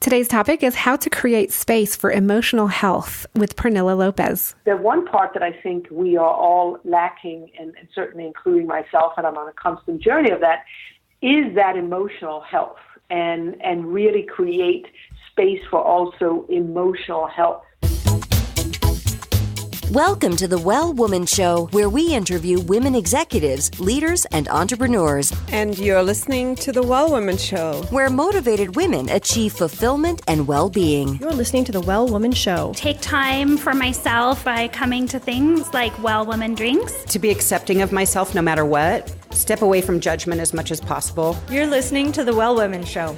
Today's topic is how to create space for emotional health with Pernille Lopez. The one part that I think we are all lacking, and certainly including myself, and I'm on a constant journey of that, is that emotional health and really create space for also emotional health. Welcome to the Well Woman Show, where we interview women executives, leaders, and entrepreneurs. And you're listening to the Well Woman Show, where motivated women achieve fulfillment and well-being. You're listening to the Well Woman Show. Take time for myself by coming to things like Well Woman drinks. To be accepting of myself no matter what. Step away from judgment as much as possible. You're listening to the Well Woman Show.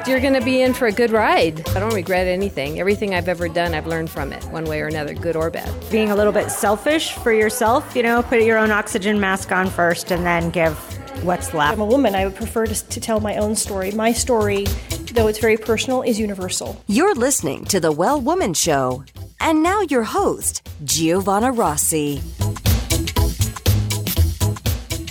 You're going to be in for a good ride. I don't regret anything. Everything I've ever done, I've learned from it, one way or another, good or bad. Being a little bit selfish for yourself, put your own oxygen mask on first and then give what's left. I'm a woman. I would prefer to tell my own story. My story, though it's very personal, is universal. You're listening to the Well Woman Show. And now your host, Giovanna Rossi.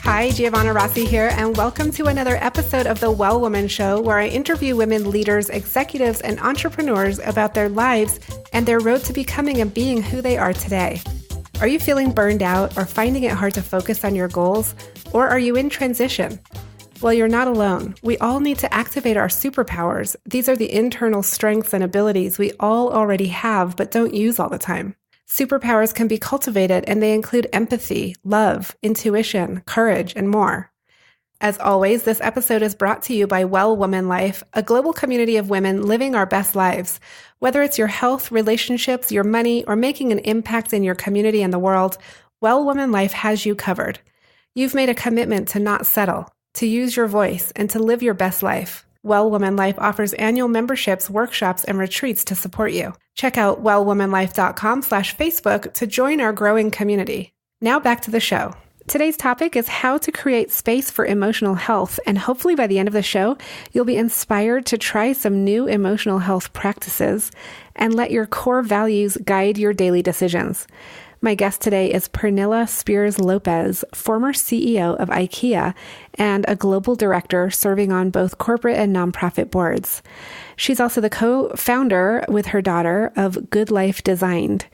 Hi, Giovanna Rossi here, and welcome to another episode of The Well Woman Show, where I interview women leaders, executives, and entrepreneurs about their lives and their road to becoming and being who they are today. Are you feeling burned out or finding it hard to focus on your goals? Or are you in transition? Well, you're not alone. We all need to activate our superpowers. These are the internal strengths and abilities we all already have but don't use all the time. Superpowers can be cultivated, and they include empathy, love, intuition, courage, and more. As always, this episode is brought to you by Well Woman Life, a global community of women living our best lives. Whether it's your health, relationships, your money, or making an impact in your community and the world, Well Woman Life has you covered. You've made a commitment to not settle, to use your voice, and to live your best life. Well Woman Life offers annual memberships, workshops, and retreats to support you. Check out wellwomanlife.com/Facebook to join our growing community. Now back to the show. Today's topic is how to create space for emotional health, and hopefully by the end of the show, you'll be inspired to try some new emotional health practices and let your core values guide your daily decisions. My guest today is Pernille Spiers-Lopez, former CEO of IKEA and a global director serving on both corporate and nonprofit boards. She's also the co-founder with her daughter of Good Life Designed.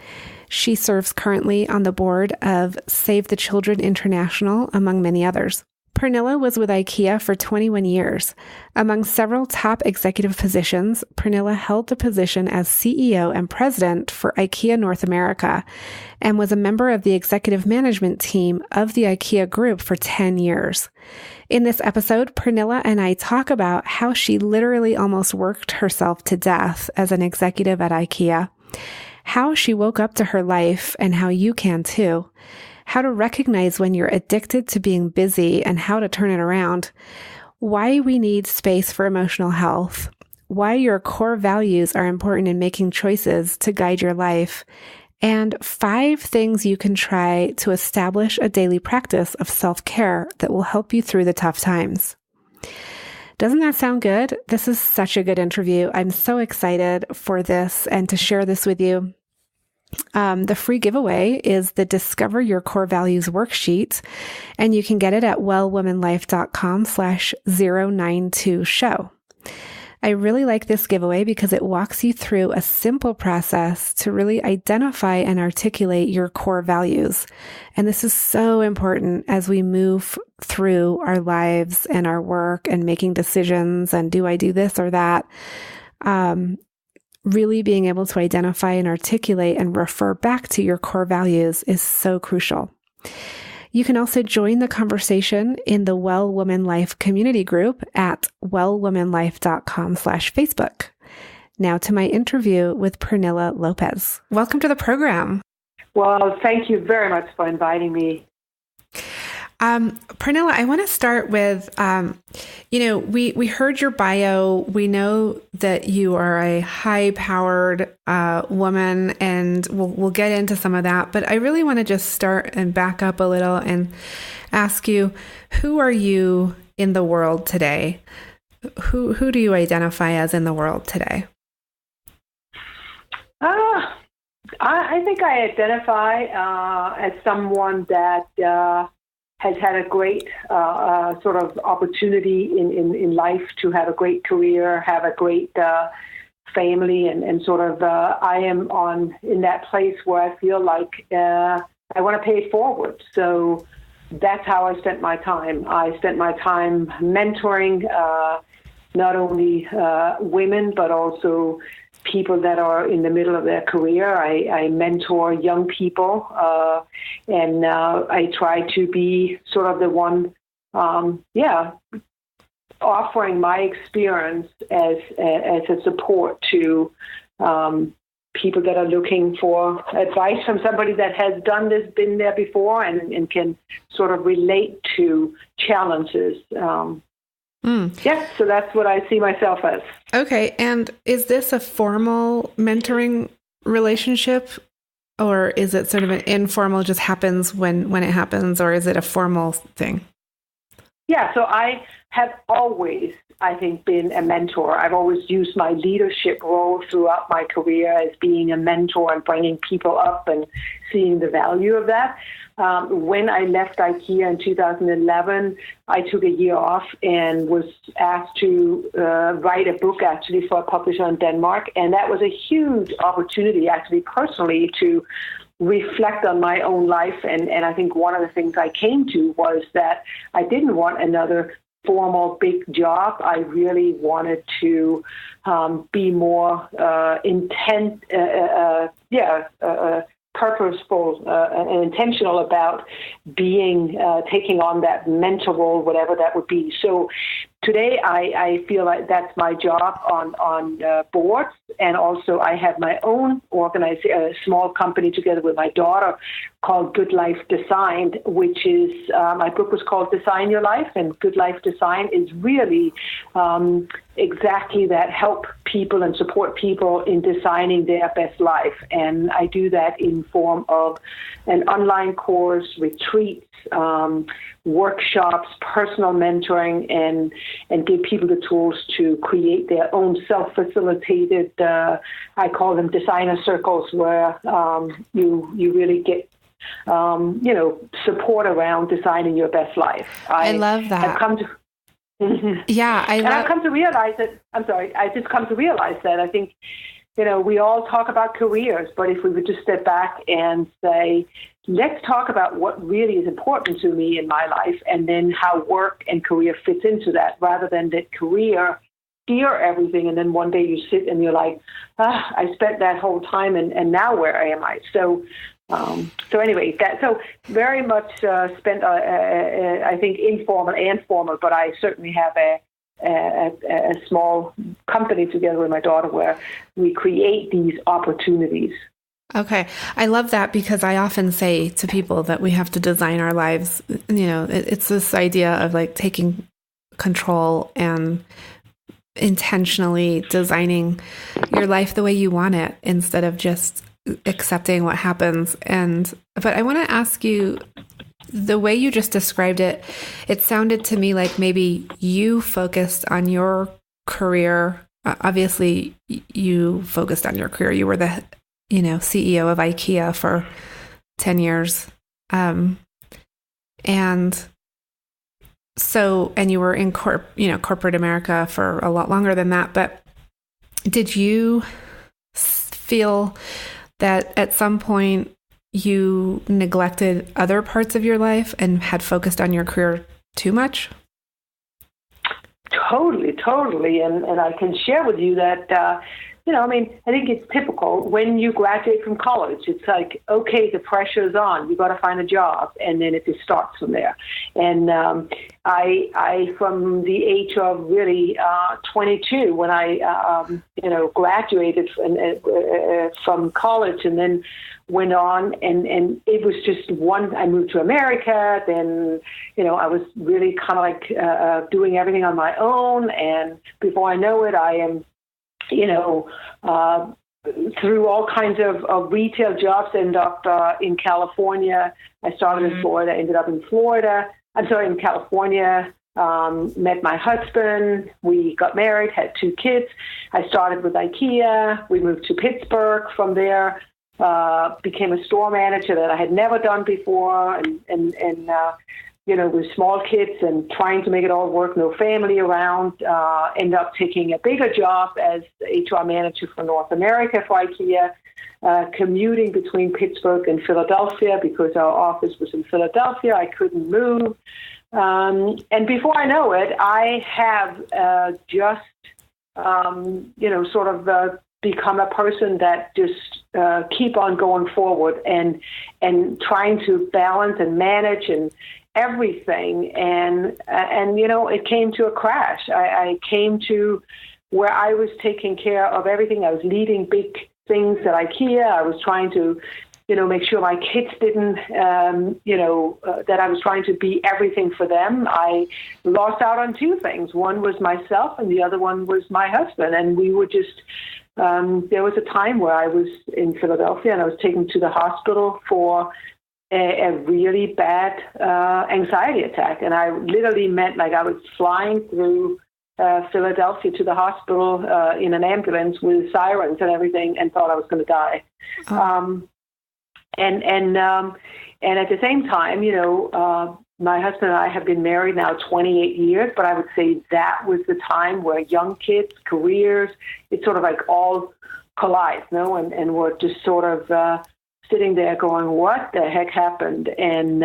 She serves currently on the board of Save the Children International, among many others. Pernille was with IKEA for 21 years. Among several top executive positions, Pernille held the position as CEO and president for IKEA North America and was a member of the executive management team of the IKEA Group for 10 years. In this episode, Pernille and I talk about how she literally almost worked herself to death as an executive at IKEA, how she woke up to her life and how you can too, how to recognize when you're addicted to being busy and how to turn it around, why we need space for emotional health, why your core values are important in making choices to guide your life, and 5 things you can try to establish a daily practice of self-care that will help you through the tough times. Doesn't that sound good? This is such a good interview. I'm so excited for this and to share this with you. The free giveaway is the Discover Your Core Values worksheet, and you can get it at wellwomanlife.com/092show. I really like this giveaway because it walks you through a simple process to really identify and articulate your core values. And this is so important as we move through our lives and our work and making decisions and do I do this or that? Really being able to identify and articulate and refer back to your core values is so crucial. You can also join the conversation in the Well Woman Life community group at wellwomanlife.com/Facebook. Now to my interview with Pernille Lopez. Welcome to the program. Well, thank you very much for inviting me. Pernille, I want to start with, we heard your bio. We know that you are a high-powered woman, and we'll get into some of that. But I really want to just start and back up a little and ask you, who are you in the world today? Who do you identify as in the world today? I think I identify as someone that has had a great sort of opportunity in life to have a great career, have a great family, and sort of I am in that place where I feel like I want to pay it forward. So that's how I spent my time. I spent my time mentoring not only women, but also people that are in the middle of their career. I mentor young people, and I try to be sort of the one, offering my experience as a support to people that are looking for advice from somebody that has done this, been there before, and can sort of relate to challenges. Yeah, so that's what I see myself as. Okay, and is this a formal mentoring relationship, or is it sort of an informal, just happens when it happens, or is it a formal thing? Yeah, so I have always, I think, been a mentor. I've always used my leadership role throughout my career as being a mentor and bringing people up and seeing the value of that. When I left IKEA in 2011, I took a year off and was asked to write a book, actually, for a publisher in Denmark. And that was a huge opportunity, actually, personally, to reflect on my own life. And I think one of the things I came to was that I didn't want another formal big job. I really wanted to be more purposeful and intentional about being taking on that mentor role, whatever that would be. So today, I feel like that's my job on boards, and also I have my own a small company together with my daughter called Good Life Designed, which is my book was called Design Your Life, and Good Life Design is really exactly that: help people and support people in designing their best life. And I do that in form of an online course, retreats, workshops, personal mentoring, and give people the tools to create their own self-facilitated, I call them designer circles, where you really get support around designing your best life. I love that. I've come to I've come to realize that. I just come to realize that I think, we all talk about careers, but if we would just step back and say, let's talk about what really is important to me in my life, and then how work and career fits into that, rather than that career steer everything, and then one day you sit and you're like, I spent that whole time, and now where am I? So anyway, so very much spent, I think, informal and formal, but I certainly have a small company together with my daughter where we create these opportunities. Okay. I love that, because I often say to people that we have to design our lives. It's this idea of like taking control and intentionally designing your life the way you want it, instead of just accepting what happens. But I want to ask you, the way you just described it, it sounded to me like maybe you focused on your career. Obviously, you focused on your career. You were the, CEO of IKEA for 10 years. And you were in corporate America for a lot longer than that. But did you feel that at some point you neglected other parts of your life and had focused on your career too much? Totally. And I can share with you that, I think it's typical when you graduate from college. It's like, okay, the pressure's on. You got to find a job, and then it just starts from there. And I from the age of really 22, when I graduated from college, and then went on, and it was just I moved to America. Then I was really kind of like doing everything on my own, and before I know it, I am through all kinds of retail jobs, end up in California. I started in Florida, ended up in California, met my husband. We got married, had 2 kids. I started with IKEA. We moved to Pittsburgh. From there, became a store manager that I had never done before, and with small kids and trying to make it all work, no family around, ended up taking a bigger job as HR manager for North America for IKEA, commuting between Pittsburgh and Philadelphia because our office was in Philadelphia. I couldn't move. And before I know it, I have become a person that just keep on going forward and trying to balance and manage and everything. And it came to a crash. I came to where I was taking care of everything. I was leading big things at IKEA. I was trying to, make sure my kids didn't, that I was trying to be everything for them. I lost out on two things. One was myself and the other one was my husband. And we were just, there was a time where I was in Philadelphia and I was taken to the hospital for a really bad anxiety attack. And I literally meant like I was flying through Philadelphia to the hospital in an ambulance with sirens and everything and thought I was going to die. Oh. And at the same time, my husband and I have been married now 28 years, but I would say that was the time where young kids, careers, it's sort of like all collide, and we're just sort of sitting there going, what the heck happened? And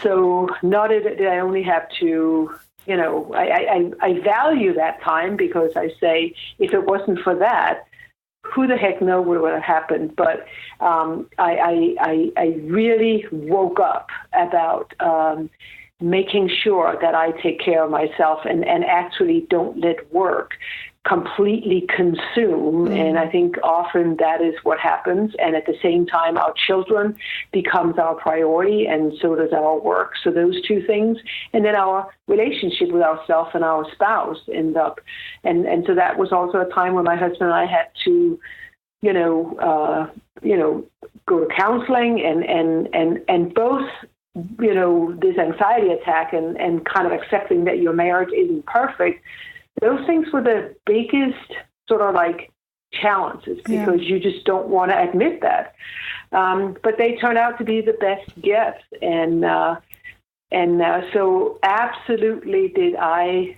so not that I only have to, I value that time because I say, if it wasn't for that, who the heck knows what would have happened? But I really woke up about making sure that I take care of myself and actually don't let work completely consume. Mm. And I think often that is what happens. And at the same time, our children becomes our priority, and so does our work. So those two things. And then our relationship with ourselves and our spouse end up. And so that was also a time when my husband and I had to, go to counseling and both, this anxiety attack and kind of accepting that your marriage isn't perfect. Those things were the biggest sort of like challenges because you just don't want to admit that. But they turned out to be the best gifts. And so absolutely did I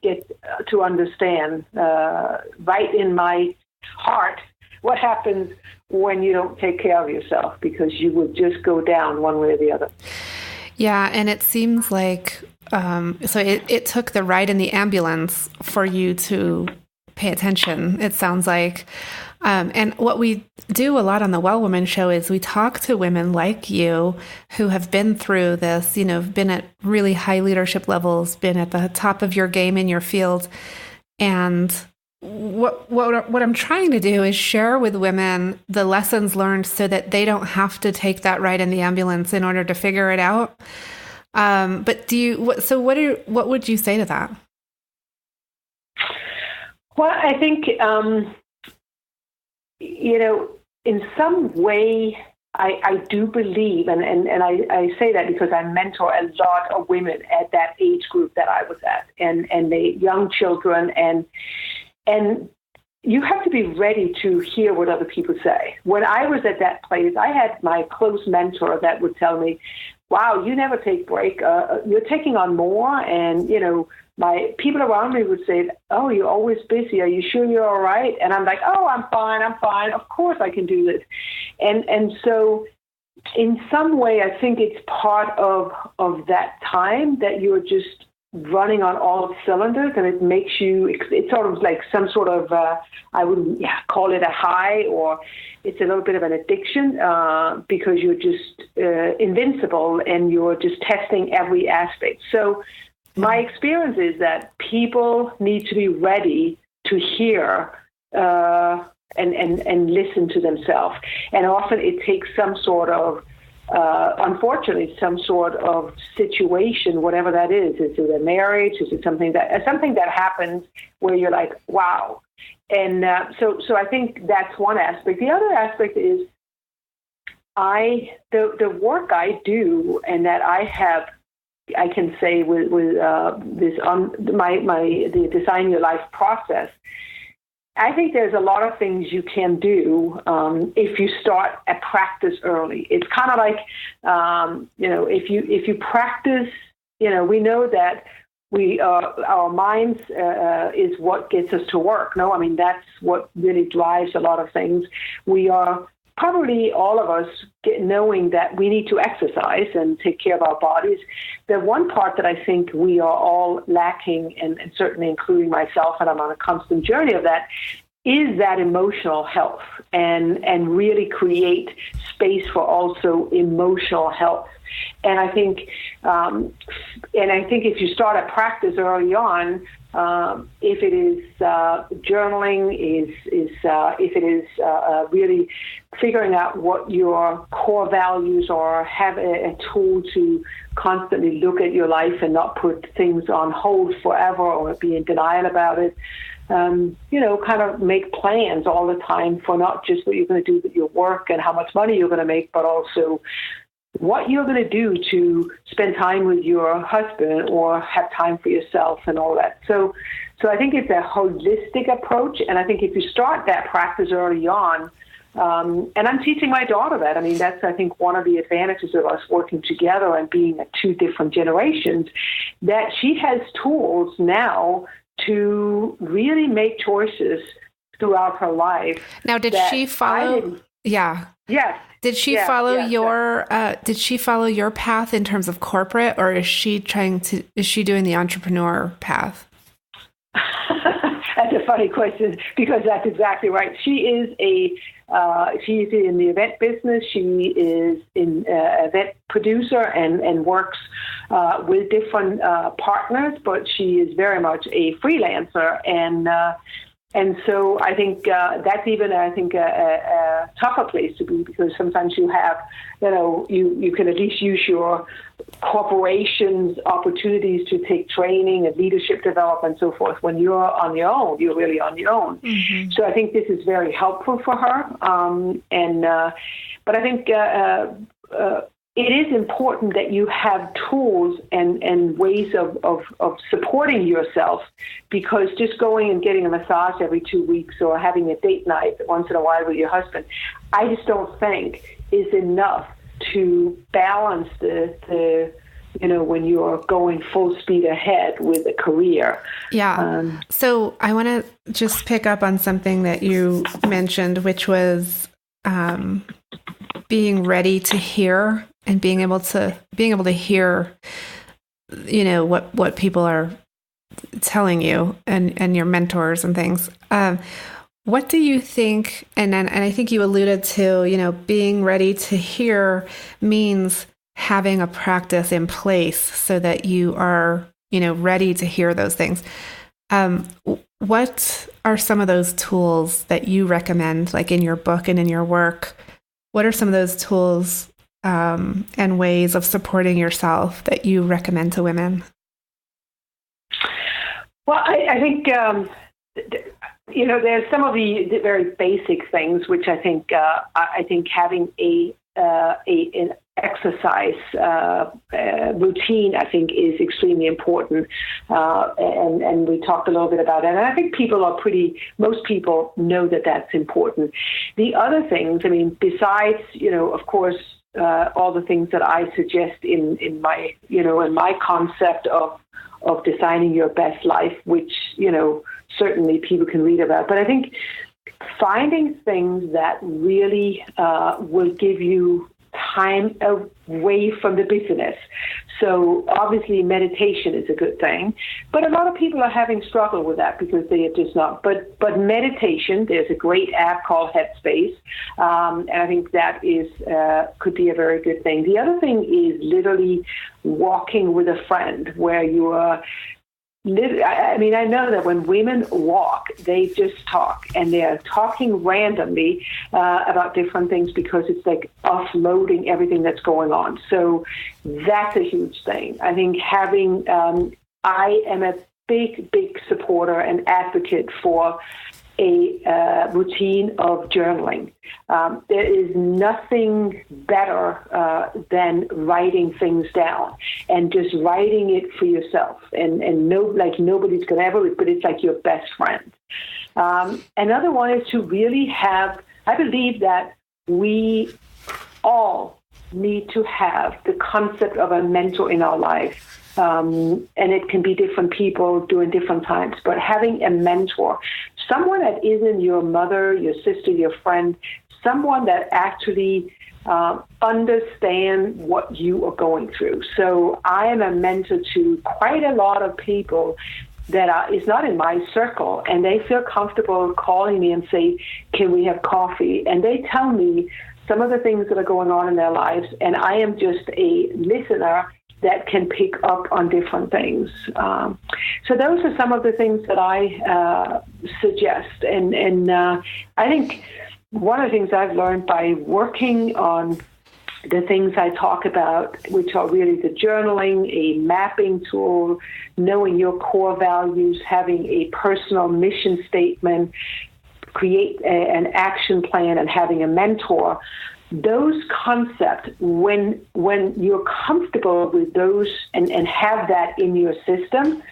get to understand right in my heart what happens when you don't take care of yourself, because you would just go down one way or the other. Yeah, and it seems like so it took the ride in the ambulance for you to pay attention, it sounds like. And what we do a lot on the Well Woman Show is we talk to women like you who have been through this, been at really high leadership levels, been at the top of your game in your field. And what I'm trying to do is share with women the lessons learned so that they don't have to take that ride in the ambulance in order to figure it out. But what would you say to that? Well, I think, in some way, I do believe, and I say that because I mentor a lot of women at that age group that I was at, and the young children, and you have to be ready to hear what other people say. When I was at that place, I had my close mentor that would tell me, wow, you never take break. You're taking on more. And, my people around me would say, oh, you're always busy. Are you sure you're all right? And I'm like, oh, I'm fine. Of course I can do this. And so in some way, I think it's part of that time that you're just running on all cylinders, and it makes you, it's sort of like some sort of, I would call it a high, or it's a little bit of an addiction because you're just invincible and you're just testing every aspect. So my experience is that people need to be ready to hear and listen to themselves. And often it takes some sort of, unfortunately, some sort of situation, whatever that is. Is it a marriage? Is it something that happens where you're like, wow? And so I think that's one aspect. The other aspect is the work I do, and that I can say with this the Design Your Life process. I think there's a lot of things you can do if you start a practice early. It's kind of like, if you practice, we know that our minds is what gets us to work. No, I mean, that's what really drives a lot of things. We are probably all of us knowing that we need to exercise and take care of our bodies. The one part that I think we are all lacking, and certainly including myself, and I'm on a constant journey of that, is that emotional health and really create space for also emotional health. And I think, if you start a practice early on, if it is journaling, if it is really figuring out what your core values are, have a tool to constantly look at your life and not put things on hold forever or be in denial about it. Kind of make plans all the time for not just what you're going to do with your work and how much money you're going to make, but also what you're going to do to spend time with your husband or have time for yourself and all that. So I think it's a holistic approach. And I think if you start that practice early on, and I'm teaching my daughter that. I mean, that's, I think, one of the advantages of us working together and being at two different generations, that she has tools now to really make choices throughout her life. Now, did she follow? Yeah. Yes. Did she follow your? Did she follow your path in terms of corporate, or is she doing the entrepreneur path? That's a funny question, because that's exactly right. She's in the event business. She is an event producer and works with different partners, but she is very much a freelancer. And so I think that's even, a tougher place to be, because sometimes you have, you can at least use your corporation's opportunities to take training and leadership development and so forth. When you're on your own, you're really on your own. Mm-hmm. So I think this is very helpful for her. But I think it is important that you have tools and ways of supporting yourself, because just going and getting a massage every 2 weeks or having a date night once in a while with your husband, I just don't think is enough to balance the when you're going full speed ahead with a career. Yeah. So I want to just pick up on something that you mentioned, which was being ready to hear and being able to hear, what people are telling you and your mentors and things. What do you think? And I think you alluded to, being ready to hear means having a practice in place so that you are, ready to hear those things. What are some of those tools that you recommend, like in your book and in your work? What are some of those tools and ways of supporting yourself that you recommend to women? Well, I think, there's some of the very basic things, which I think having an exercise routine, I think, is extremely important. And we talked a little bit about that. And I think most people know that that's important. The other things, besides, of course, all the things that I suggest in my concept of designing your best life, which, certainly people can read about. But I think finding things that really will give you time away from the business. So obviously meditation is a good thing, but a lot of people are having struggle with that because they are just not. But meditation, there's a great app called Headspace, and I think that is could be a very good thing. The other thing is literally walking with a friend, where you are. I know that when women walk, they just talk, and they're talking randomly about different things, because it's like offloading everything that's going on. So that's a huge thing. I think I am a big supporter and advocate for a routine of journaling. There is nothing better than writing things down and just writing it for yourself. And nobody's going to ever, but it's like your best friend. Another one is to really have, I believe that we all need to have the concept of a mentor in our life. And it can be different people during different times, but having a mentor, someone that isn't your mother, your sister, your friend, someone that actually understand what you are going through. So I am a mentor to quite a lot of people that is not in my circle, and they feel comfortable calling me and say, can we have coffee? And they tell me some of the things that are going on in their lives, and I am just a listener that can pick up on different things. So those are some of the things that I suggest. And I think one of the things I've learned by working on the things I talk about, which are really the journaling, a mapping tool, knowing your core values, having a personal mission statement, create an action plan, and having a mentor. Those concepts, when you're comfortable with those and have that in your system,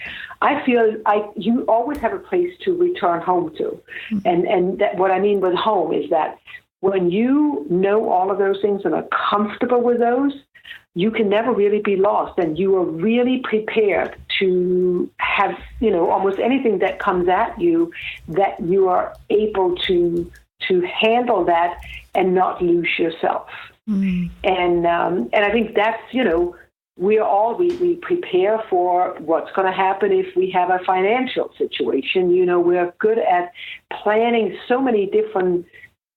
I feel you always have a place to return home to. Mm-hmm. And that, what I mean with home is that when you know all of those things and are comfortable with those, you can never really be lost, and you are really prepared to have, almost anything that comes at you, that you are able to handle that and not lose yourself. Mm. And I think that's, we prepare for what's going to happen if we have a financial situation. We're good at planning so many different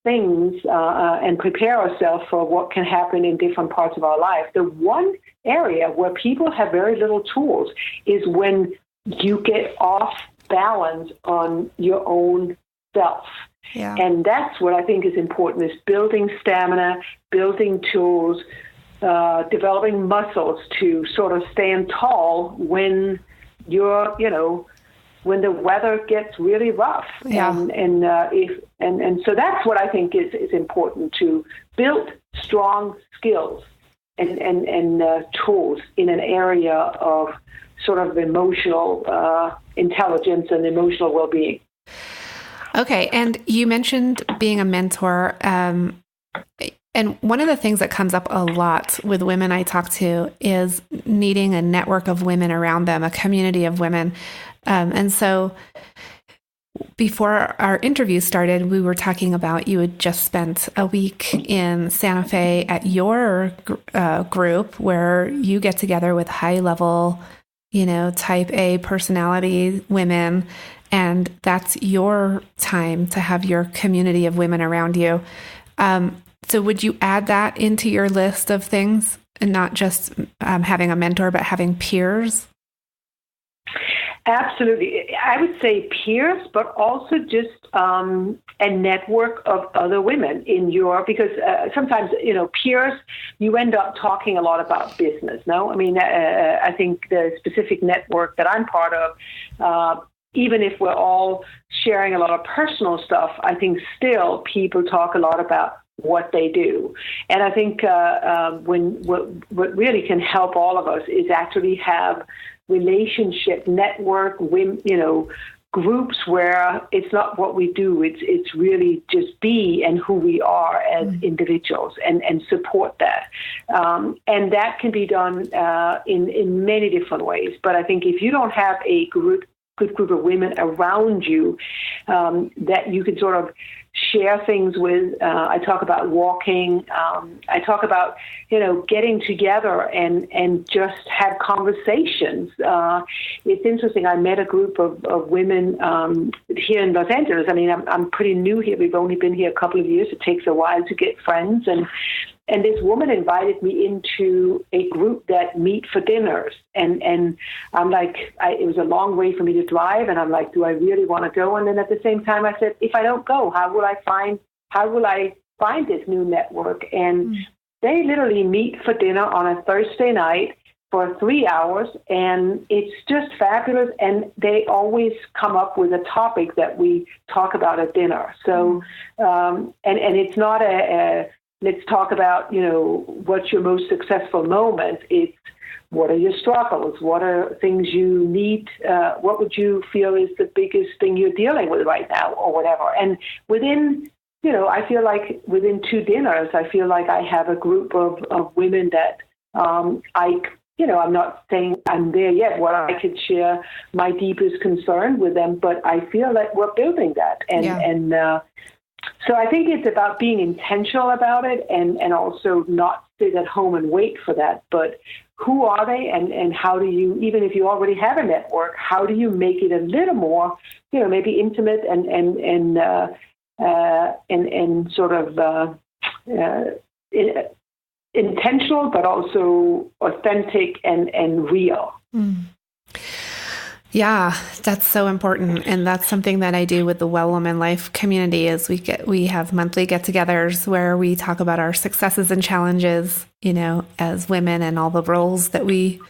things and prepare ourselves for what can happen in different parts of our life. The one area where people have very little tools is when you get off balance on your own self. Yeah. And that's what I think is important, is building stamina, building tools, developing muscles to sort of stand tall when you're, when the weather gets really rough. Yeah. And so that's what I think is important, to build strong skills and tools in an area of sort of emotional intelligence and emotional well-being. Okay, and you mentioned being a mentor, and one of the things that comes up a lot with women I talk to is needing a network of women around them, a community of women. And so before our interview started, we were talking about you had just spent a week in Santa Fe at your group, where you get together with high-level, type A personality women, and that's your time to have your community of women around you. So would you add that into your list of things, and not just having a mentor, but having peers? Absolutely. I would say peers, but also just a network of other women because sometimes, peers, you end up talking a lot about business, no? I mean, I think the specific network that I'm part of, even if we're all sharing a lot of personal stuff, I think still people talk a lot about what they do. And I think what really can help all of us is actually have relationship network, groups where it's not what we do, it's really just be and who we are as individuals, and support that. And that can be done in many different ways. But I think if you don't have a good group of women around you that you can sort of share things with. I talk about walking. I talk about, getting together and just have conversations. It's interesting. I met a group of women here in Los Angeles. I mean, I'm pretty new here. We've only been here a couple of years. It takes a while to get friends. And this woman invited me into a group that meet for dinners. And I'm like, it was a long way for me to drive. And I'm like, do I really want to go? And then at the same time, I said, if I don't go, how will I find this new network? And they literally meet for dinner on a Thursday night. for 3 hours, and it's just fabulous. And they always come up with a topic that we talk about at dinner. So, and it's not let's talk about, what's your most successful moment. It's what are your struggles? What are things you need? What would you feel is the biggest thing you're dealing with right now, or whatever? And within, I feel like within 2 dinners, I feel like I have a group of women that I'm not saying I'm there yet, where I could share my deepest concern with them, but I feel like we're building that. So I think it's about being intentional about it, and also not sit at home and wait for that. But who are they, and how do you, even if you already have a network, how do you make it a little more, maybe intimate and sort of intentional, but also authentic and real. Mm. Yeah, that's so important. And that's something that I do with the Well Woman Life community is we have monthly get-togethers where we talk about our successes and challenges, as women, and all the roles that we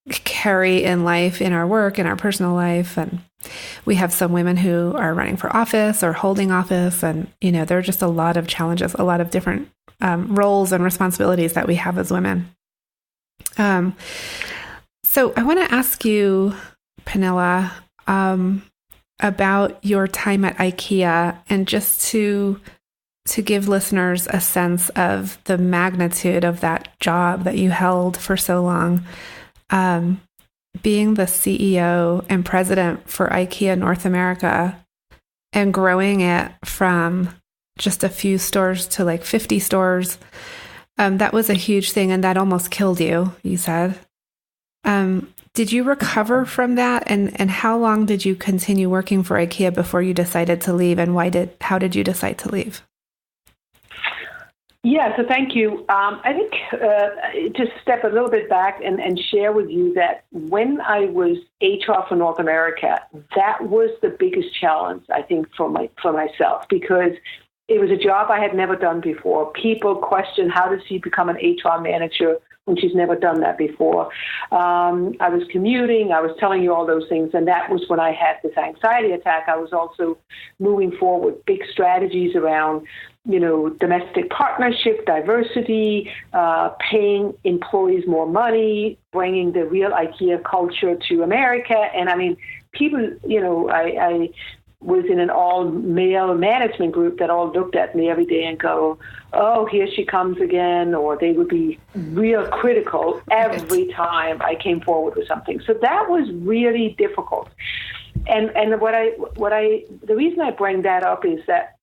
carry in life, in our work, in our personal life. And we have some women who are running for office or holding office. And, there are just a lot of challenges, a lot of different roles and responsibilities that we have as women. So I want to ask you, Pernille, about your time at IKEA, and just to give listeners a sense of the magnitude of that job that you held for so long, being the CEO and president for IKEA North America and growing it from just a few stores to like 50 stores. That was a huge thing, and that almost killed you, you said. Did you recover from that? And how long did you continue working for IKEA before you decided to leave? And how did you decide to leave? Yeah, so thank you. I think to step a little bit back and share with you that when I was HR for North America, that was the biggest challenge, I think, for myself, because it was a job I had never done before. People question, how does she become an HR manager when she's never done that before? I was commuting. I was telling you all those things. And that was when I had this anxiety attack. I was also moving forward big strategies around, domestic partnership, diversity, paying employees more money, bringing the real IKEA culture to America. And I mean, people, I was in an all-male management group that all looked at me every day and go, oh, here she comes again, or they would be real critical every time I came forward with something. So that was really difficult. And the reason I bring that up is that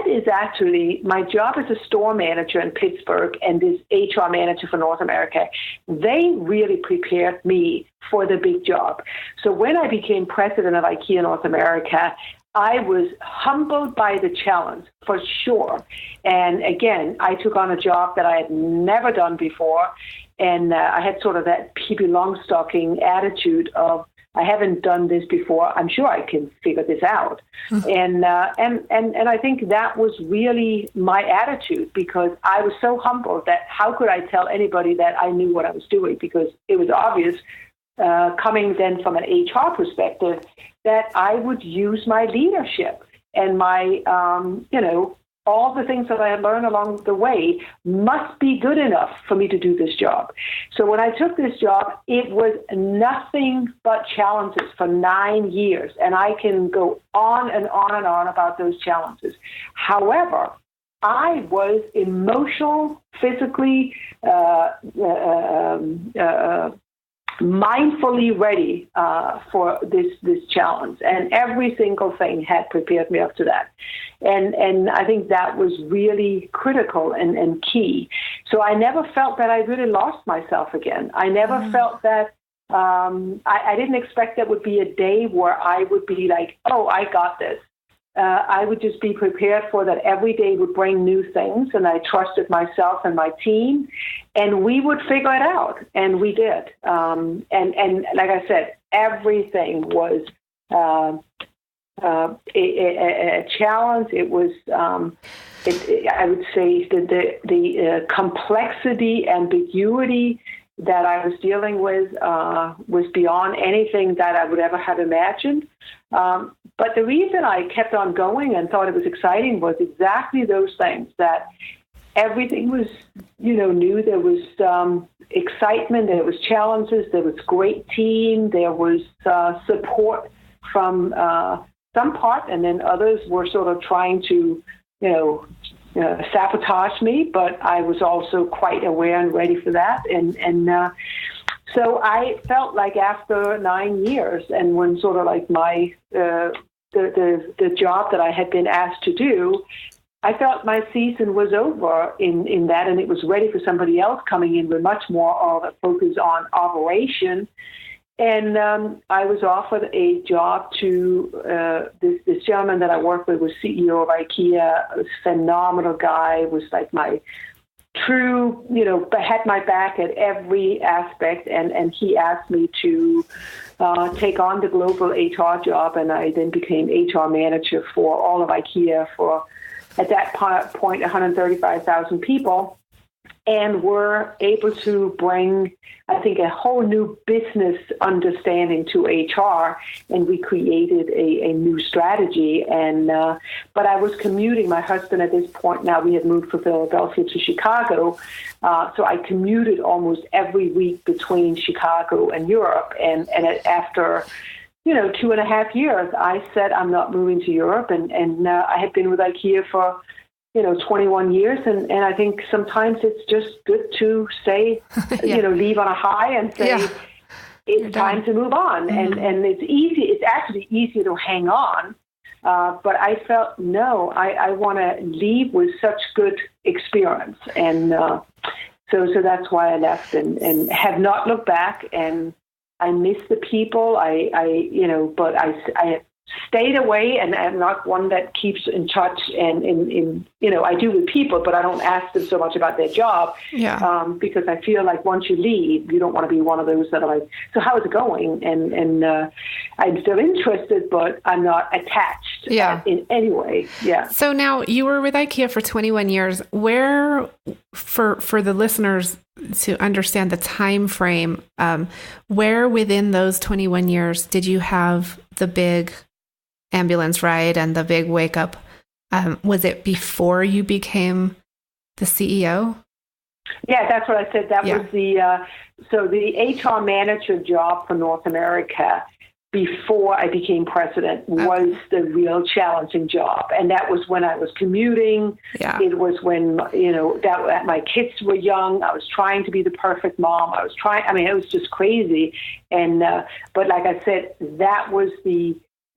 is actually my job as a store manager in Pittsburgh and this HR manager for North America. They really prepared me for the big job. So when I became president of IKEA North America, I was humbled by the challenge, for sure. And again, I took on a job that I had never done before. And I had sort of that Pippi Longstocking attitude of, I haven't done this before. I'm sure I can figure this out. Mm-hmm. And I think that was really my attitude, because I was so humbled that how could I tell anybody that I knew what I was doing, because it was obvious coming then from an HR perspective that I would use my leadership and my, all the things that I had learned along the way must be good enough for me to do this job. So when I took this job, it was nothing but challenges for 9 years. And I can go on and on and on about those challenges. However, I was emotional, physically, mindfully ready for this challenge, and every single thing had prepared me up to that. And I think that was really critical and key. So I never felt that I really lost myself again. I never felt that I didn't expect that would be a day where I would be like, oh, I got this. I would just be prepared for that every day would bring new things, and I trusted myself and my team, and we would figure it out, and we did. And like I said, everything was a challenge. It was, I would say, the complexity, ambiguity, that I was dealing with was beyond anything that I would ever have imagined. But the reason I kept on going and thought it was exciting was exactly those things, that everything was, new. There was excitement, there was challenges, there was great team, there was support from some part, and then others were sort of trying to, sabotage me, but I was also quite aware and ready for that. And so I felt like after 9 years, and when sort of like my the job that I had been asked to do, I felt my season was over in that, and it was ready for somebody else coming in with much more of a focus on operation. And I was offered a job to this gentleman that I worked with was CEO of IKEA, a phenomenal guy, was like my true, had my back at every aspect. And he asked me to take on the global HR job. And I then became HR manager for all of IKEA for, at that point, 135,000 people. And were able to bring, I think, a whole new business understanding to HR, and we created a new strategy. And but I was commuting. My husband at this point, now we had moved from Philadelphia to Chicago, so I commuted almost every week between Chicago and Europe. And after 2.5 years, I said I'm not moving to Europe, and I had been with IKEA for 21 years. And I think sometimes it's just good to say, leave on a high and say, it's time to move on. Mm-hmm. And it's easy. It's actually easier to hang on. But I felt, no, I want to leave with such good experience. And so that's why I left and have not looked back. And I miss the people. But I stayed away, and I'm not one that keeps in touch. And I do with people, but I don't ask them so much about their job. Because I feel like once you leave, you don't want to be one of those that are like, so how is it going? And I'm still interested, but I'm not attached in any way. Yeah. So now you were with IKEA for 21 years. Where, for the listeners to understand the time frame, where within those 21 years did you have the big ambulance ride and the big wake up? Was it before you became the CEO? Yeah, that's what I said. That was the HR manager job for North America before I became president was the real challenging job. And that was when I was commuting. Yeah. It was when, that my kids were young. I was trying to be the perfect mom. It was just crazy. And, but like I said, that was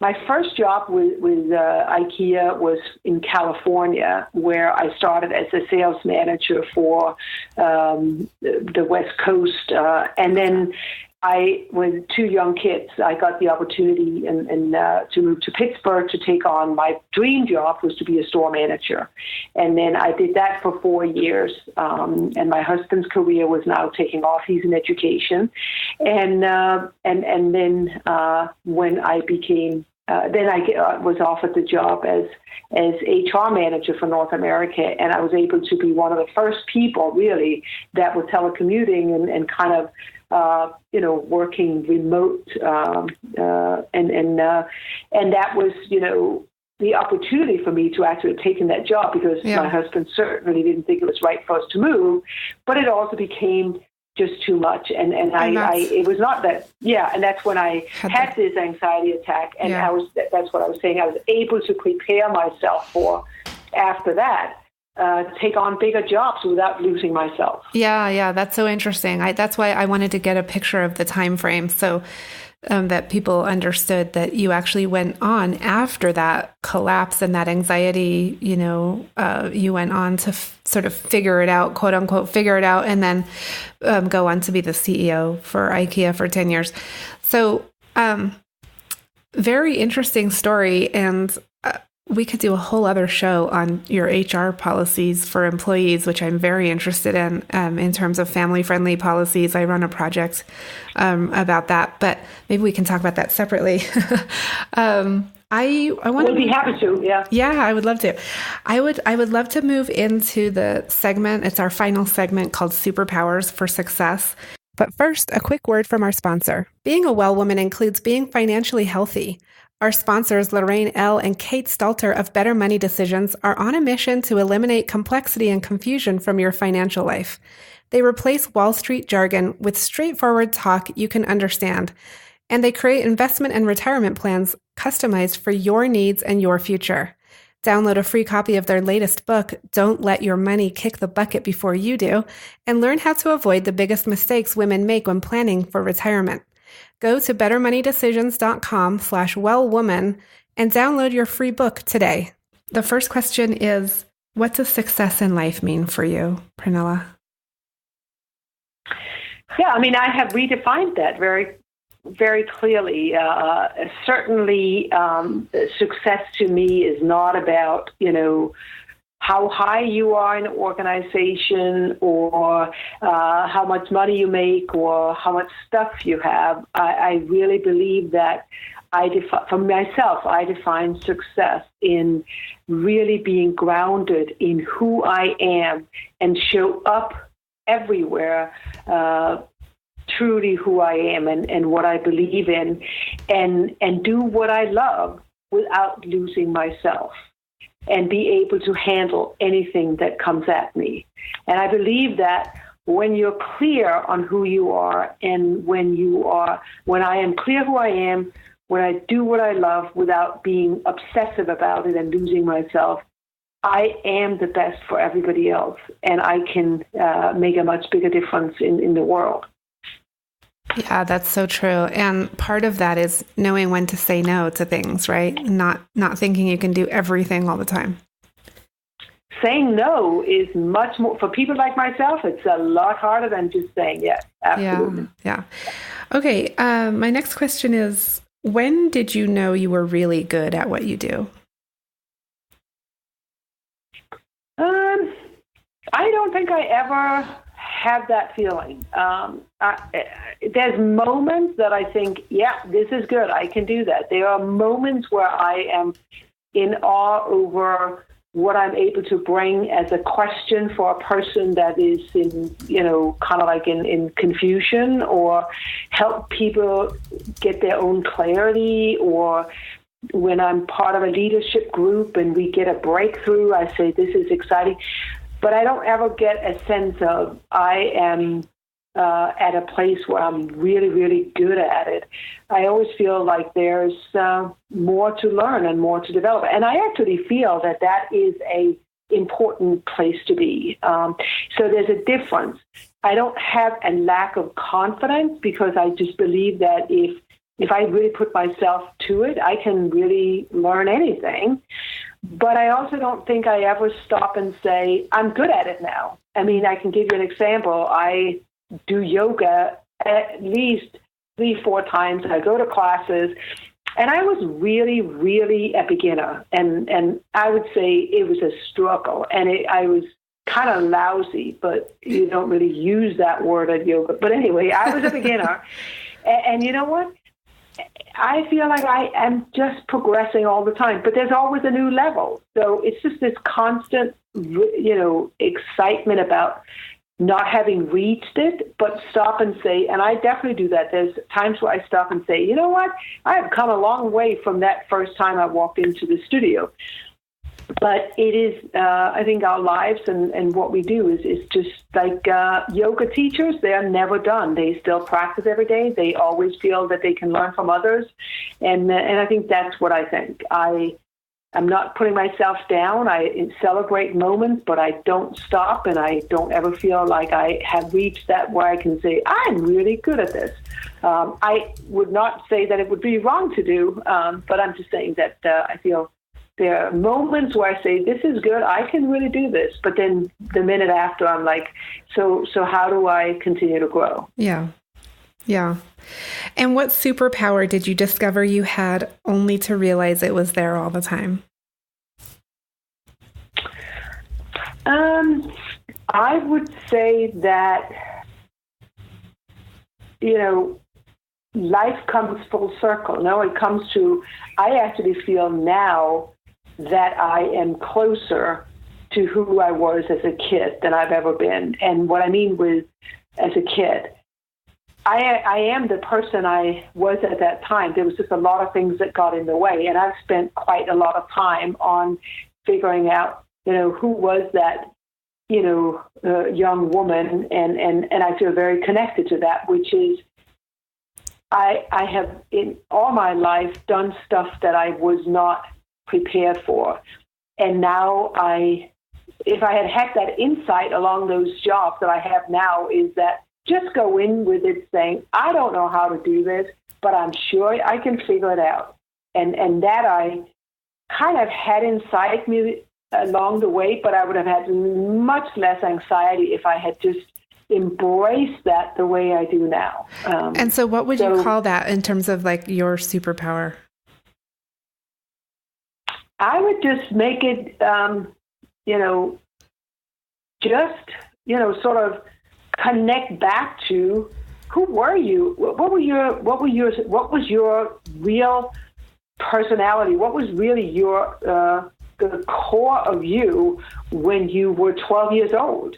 my first job with IKEA was in California, where I started as a sales manager for the West Coast. And then with 2 young kids, I got the opportunity and to move to Pittsburgh to take on my dream job, was to be a store manager. And then I did that for 4 years. And my husband's career was now taking off. He's in education. And then when I became, then I was offered the job as HR manager for North America, and I was able to be one of the first people really that were telecommuting and kind of working remote, and that was the opportunity for me to actually have taken that job, because my husband certainly didn't think it was right for us to move, but it also became just too much. And it was not that, and that's when I had this anxiety attack. And that's what I was saying. I was able to prepare myself for, after that, take on bigger jobs without losing myself. Yeah. That's so interesting. That's why I wanted to get a picture of the time frame. So that people understood that you actually went on after that collapse and that anxiety, you went on to sort of figure it out, quote unquote, figure it out, and then go on to be the CEO for IKEA for 10 years. So very interesting story. And we could do a whole other show on your HR policies for employees, which I'm very interested in terms of family-friendly policies. I run a project about that, but maybe we can talk about that separately. I want to be happy to. Yeah, I would love to. I would love to move into the segment. It's our final segment called Superpowers for Success. But first, a quick word from our sponsor. Being a well woman includes being financially healthy. Our sponsors, Lorraine L. and Kate Stalter of Better Money Decisions, are on a mission to eliminate complexity and confusion from your financial life. They replace Wall Street jargon with straightforward talk you can understand, and they create investment and retirement plans customized for your needs and your future. Download a free copy of their latest book, Don't Let Your Money Kick the Bucket Before You Do, and learn how to avoid the biggest mistakes women make when planning for retirement. Go to bettermoneydecisions.com/wellwoman and download your free book today. The first question is, what does success in life mean for you, Pernille? Yeah, I mean, I have redefined that very clearly. Certainly, success to me is not about, how high you are in an organization or how much money you make or how much stuff you have. I really believe that for myself, I define success in really being grounded in who I am and show up everywhere truly who I am and what I believe in and do what I love without losing myself and be able to handle anything that comes at me. And I believe that when you're clear on who you are and when I am clear who I am, when I do what I love without being obsessive about it and losing myself, I am the best for everybody else, and I can make a much bigger difference in the world. Yeah, that's so true. And part of that is knowing when to say no to things, right? Not thinking you can do everything all the time. Saying no is much more, for people like myself, it's a lot harder than just saying yes. Absolutely. Yeah. Okay. My next question is, when did you know you were really good at what you do? I don't think I ever had that feeling. There's moments that I think, yeah, this is good. I can do that. There are moments where I am in awe over what I'm able to bring as a question for a person that is in, kind of like in confusion, or help people get their own clarity, or when I'm part of a leadership group and we get a breakthrough, I say, this is exciting. But I don't ever get a sense of I am at a place where I'm really, really good at it. I always feel like there's more to learn and more to develop. And I actually feel that is a important place to be. So there's a difference. I don't have a lack of confidence because I just believe that if I really put myself to it, I can really learn anything. But I also don't think I ever stop and say, I'm good at it now. I mean, I can give you an example. I do yoga at least 3-4 times. I go to classes, and I was really, really a beginner. And I would say it was a struggle, and I was kind of lousy, but you don't really use that word at yoga. But anyway, I was a beginner. And you know what? I feel like I am just progressing all the time, but there's always a new level. So it's just this constant, excitement about not having reached it, but stop and say, and I definitely do that. There's times where I stop and say, you know what? I have come a long way from that first time I walked into the studio. But it is, I think our lives and what we do is just like yoga teachers. They are never done. They still practice every day. They always feel that they can learn from others. And I think that's what I think. I'm not putting myself down. I celebrate moments, but I don't stop, and I don't ever feel like I have reached that where I can say, I'm really good at this. I would not say that it would be wrong to do, but I'm just saying that I feel there are moments where I say, this is good, I can really do this. But then the minute after, I'm like, so how do I continue to grow? Yeah. Yeah. And what superpower did you discover you had only to realize it was there all the time? I would say that, life comes full circle. No, it comes to, I actually feel now that I am closer to who I was as a kid than I've ever been. And what I mean with as a kid, I am the person I was at that time. There was just a lot of things that got in the way, and I've spent quite a lot of time on figuring out, who was that, young woman, and I feel very connected to that, which is I have in all my life done stuff that I was not prepared for, and now if I had that insight along those jobs that I have now, is that just go in with it saying, I don't know how to do this, but I'm sure I can figure it out. And that I kind of had inside me along the way, but I would have had much less anxiety if I had just embraced that the way I do now. And so what would you call that in terms of like your superpower? I would just make it, sort of connect back to who were you? What was your real personality? What was really your the core of you when you were 12 years old?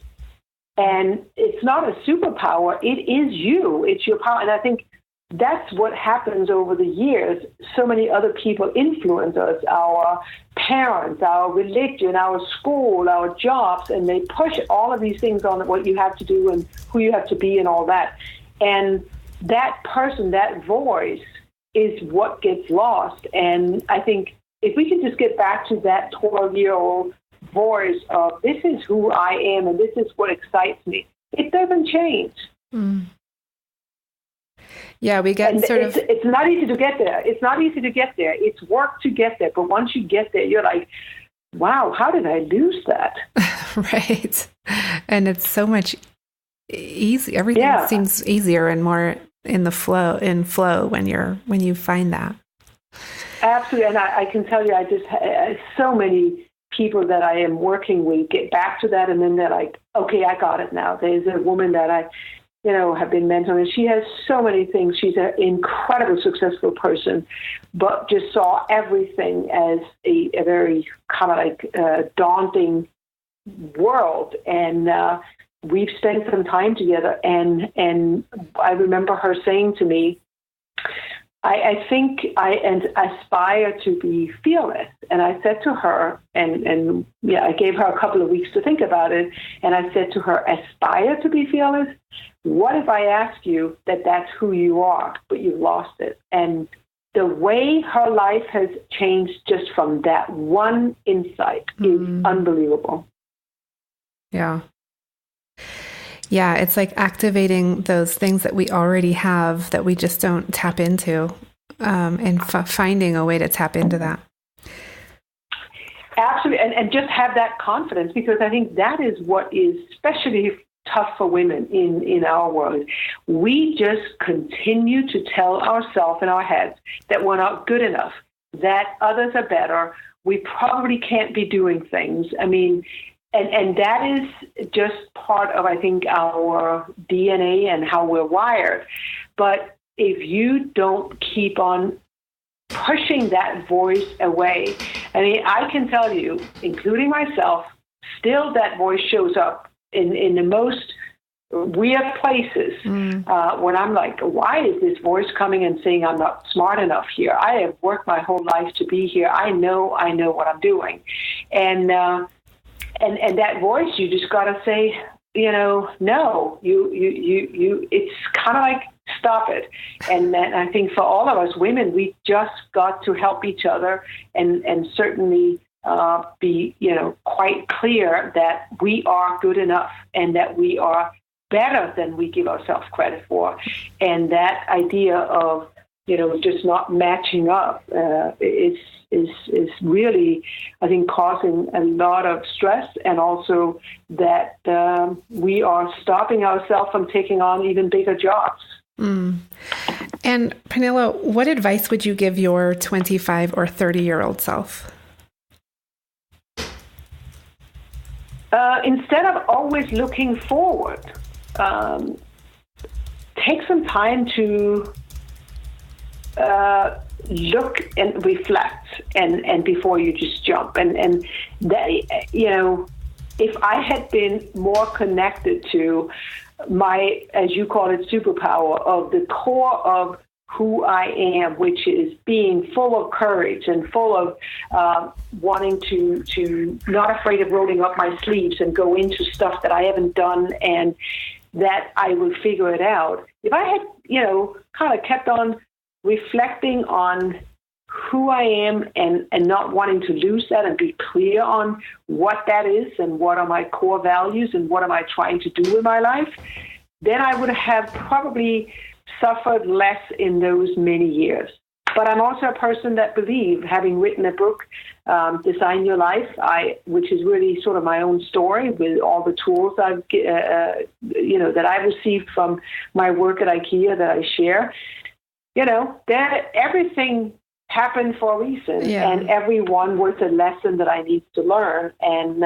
And it's not a superpower. It is you. It's your power. And I think that's what happens over the years. So many other people influence us, our parents, our religion, our school, our jobs, and they push all of these things on what you have to do and who you have to be and all that. And that person, that voice is what gets lost. And I think if we could just get back to that 12-year-old voice of this is who I am and this is what excites me, it doesn't change. Mm. Yeah, we get it's not easy to get there. It's not easy to get there. It's work to get there. But once you get there, you're like, wow, how did I lose that? Right. And it's so much easy. Everything seems easier and more in flow when you find that. Absolutely. And I can tell you, I just so many people that I am working with get back to that. And then they're like, okay, I got it now. There's a woman that I have been mentoring. She has so many things. She's an incredibly successful person, but just saw everything as a very kind of like daunting world. And we've spent some time together. And I remember her saying to me, I think I aspire to be fearless. And I said to her, and I gave her a couple of weeks to think about it. And I said to her, aspire to be fearless? What if I ask you that that's who you are, but you've lost it? And the way her life has changed just from that one insight is unbelievable. Yeah. Yeah, it's like activating those things that we already have that we just don't tap into, and finding a way to tap into that. Absolutely, and just have that confidence, because I think that is what is especially tough for women in our world. We just continue to tell ourselves in our heads that we're not good enough, that others are better, we probably can't be doing things. I mean, and that is just part of, I think, our DNA and how we're wired. But if you don't keep on pushing that voice away, I mean, I can tell you, including myself, still that voice shows up in the most weird places when I'm like, why is this voice coming and saying I'm not smart enough here? I have worked my whole life to be here. I know what I'm doing. And that voice, you just got to say, no, you, it's kind of like, stop it. And then I think for all of us women, we just got to help each other and certainly be, quite clear that we are good enough and that we are better than we give ourselves credit for. And that idea of, just not matching up is really, I think, causing a lot of stress, and also that we are stopping ourselves from taking on even bigger jobs. Mm. And Pernille, what advice would you give your 25 or 30-year-old self? Instead of always looking forward, take some time to look and reflect, and before you just jump. And that, if I had been more connected to my, as you call it, superpower of the core of who I am, which is being full of courage and full of wanting to not afraid of rolling up my sleeves and go into stuff that I haven't done and that I will figure it out. If I had, kind of kept on reflecting on who I am and not wanting to lose that and be clear on what that is and what are my core values and what am I trying to do with my life, then I would have probably suffered less in those many years. But I'm also a person that believes, having written a book, Design Your Life, which is really sort of my own story with all the tools I've, that I've received from my work at IKEA that I share. That everything happened for a reason, and everyone was a lesson that I need to learn. And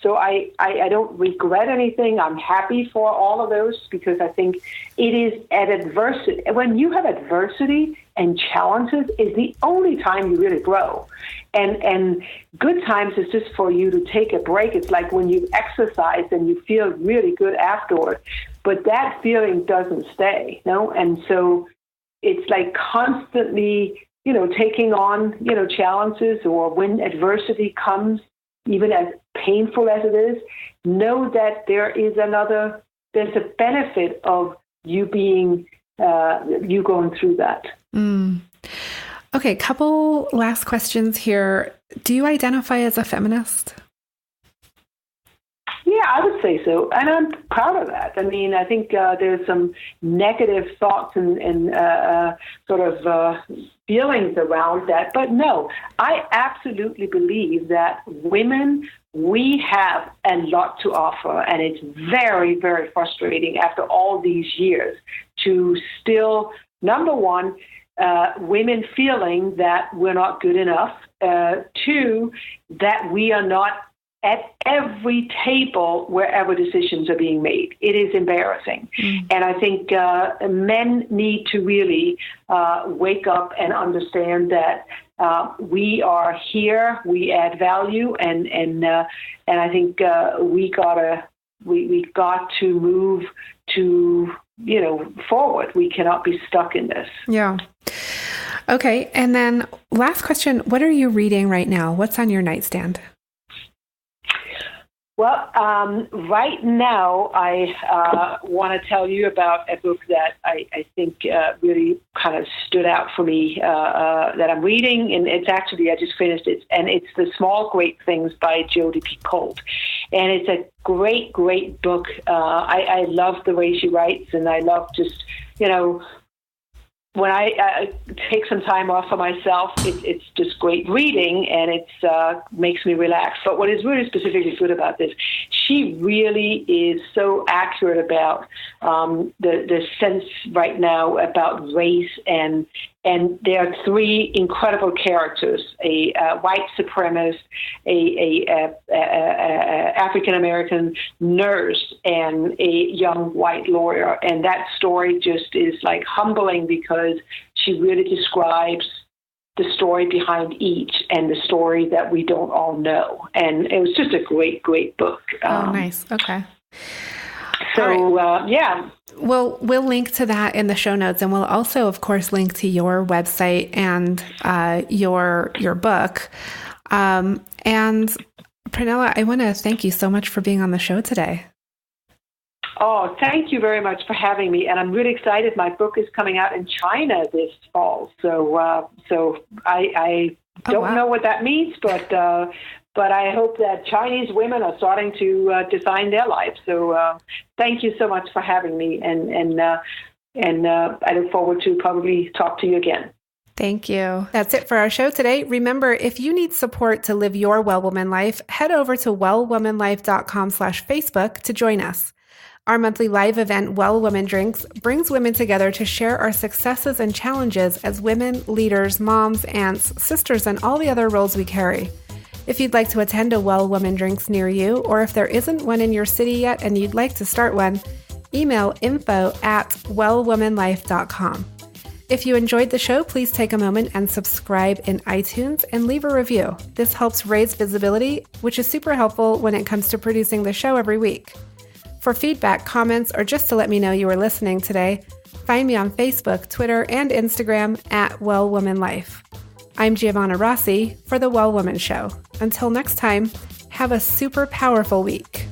so I don't regret anything. I'm happy for all of those because I think it is at adversity. When you have adversity and challenges is the only time you really grow. And good times is just for you to take a break. It's like when you exercise and you feel really good afterward, but that feeling doesn't stay, And so it's like constantly taking on, challenges, or when adversity comes, even as painful as it is, know that there's a benefit of you being, you going through that. Okay, couple last questions here. Do you identify as a feminist? Yeah, I would say so. And I'm proud of that. I mean, I think there's some negative thoughts and sort of feelings around that. But no, I absolutely believe that women, we have a lot to offer. And it's very, very frustrating after all these years to still, number one, women feeling that we're not good enough. Two, that we are not at every table wherever decisions are being made. It is embarrassing. And I think men need to really wake up and understand that we are here, we add value, and I think we got to move to forward. We cannot be stuck in this. Yeah. Okay. And then last question, what are you reading right now? What's on your nightstand? Well, right now, I want to tell you about a book that I think really kind of stood out for me that I'm reading, and it's actually, I just finished it, and it's The Small Great Things by Jodi Picoult. And it's a great, great book. I love the way she writes, and I love just, when I take some time off for myself, it's just great reading, and it makes me relax. But what is really specifically good about this, she really is so accurate about the sense right now about race, and there are three incredible characters: a white supremacist, a African American nurse, and a young white lawyer. And that story just is like humbling because she really describes the story behind each and the story that we don't all know. And it was just a great, great book. Nice. Okay. So, yeah. Well, we'll link to that in the show notes, and we'll also, of course, link to your website and your book. And Pernille, I want to thank you so much for being on the show today. Oh, thank you very much for having me. And I'm really excited. My book is coming out in China this fall. So I don't know what that means, but I hope that Chinese women are starting to design their lives. So thank you so much for having me. And I look forward to probably talk to you again. Thank you. That's it for our show today. Remember, if you need support to live your Well Woman life, head over to wellwomanlife.com/Facebook to join us. Our monthly live event, Well Woman Drinks, brings women together to share our successes and challenges as women, leaders, moms, aunts, sisters, and all the other roles we carry. If you'd like to attend a Well Woman Drinks near you, or if there isn't one in your city yet and you'd like to start one, email info@wellwomanlife.com. If you enjoyed the show, please take a moment and subscribe in iTunes and leave a review. This helps raise visibility, which is super helpful when it comes to producing the show every week. For feedback, comments, or just to let me know you were listening today, find me on Facebook, Twitter, and Instagram at Well Woman Life. I'm Giovanna Rossi for The Well Woman Show. Until next time, have a super powerful week.